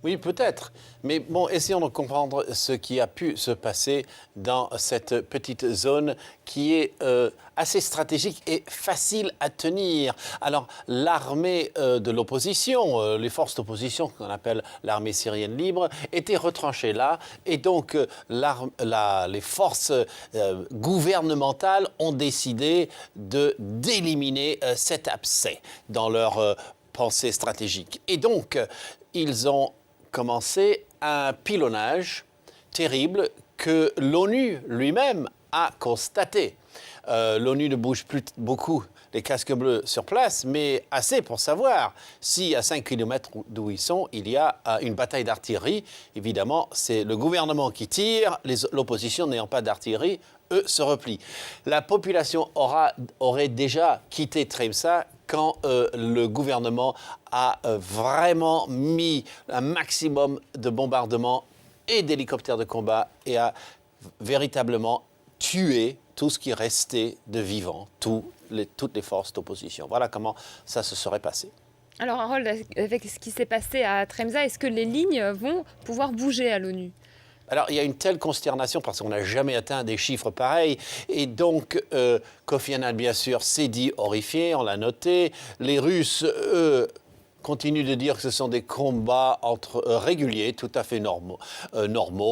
Oui, peut-être. Mais bon, essayons de comprendre ce qui a pu se passer dans cette petite zone qui est assez stratégique et facile à tenir. Alors, l'armée de l'opposition, les forces d'opposition qu'on appelle l'armée syrienne libre, étaient retranchées là. Et donc, les forces gouvernementales ont décidé d'éliminer cet abcès dans leur pensée stratégique. Et donc, ils ont commencé un pilonnage terrible que l'ONU lui-même a constaté. L'ONU ne bouge plus beaucoup les casques bleus sur place, mais assez pour savoir si à 5 km d'où ils sont, il y a une bataille d'artillerie. Évidemment, c'est le gouvernement qui tire, l'opposition n'ayant pas d'artillerie, eux se replient. La population aurait déjà quitté Tremsa quand le gouvernement a vraiment mis un maximum de bombardements et d'hélicoptères de combat et a véritablement tué tout ce qui restait de vivant, toutes les forces d'opposition. Voilà comment ça se serait passé. Alors, Harold, avec ce qui s'est passé à Tremsa, est-ce que les lignes vont pouvoir bouger à l'ONU? Alors, il y a une telle consternation parce qu'on n'a jamais atteint des chiffres pareils. Et donc, Kofi Annan, bien sûr, s'est dit horrifié, on l'a noté. Les Russes, eux, continuent de dire que ce sont des combats réguliers, tout à fait normaux,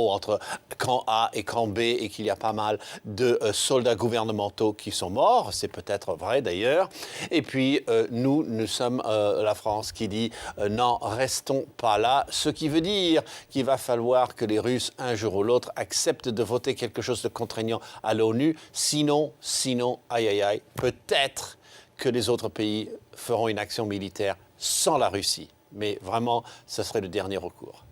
entre camp A et camp B, et qu'il y a pas mal de soldats gouvernementaux qui sont morts. C'est peut-être vrai d'ailleurs. Et puis, nous sommes la France qui dit non, restons pas là. Ce qui veut dire qu'il va falloir que les Russes, un jour ou l'autre, acceptent de voter quelque chose de contraignant à l'ONU. Sinon, aïe, aïe, aïe, peut-être que les autres pays feront une action militaire sans la Russie. Mais vraiment, ce serait le dernier recours.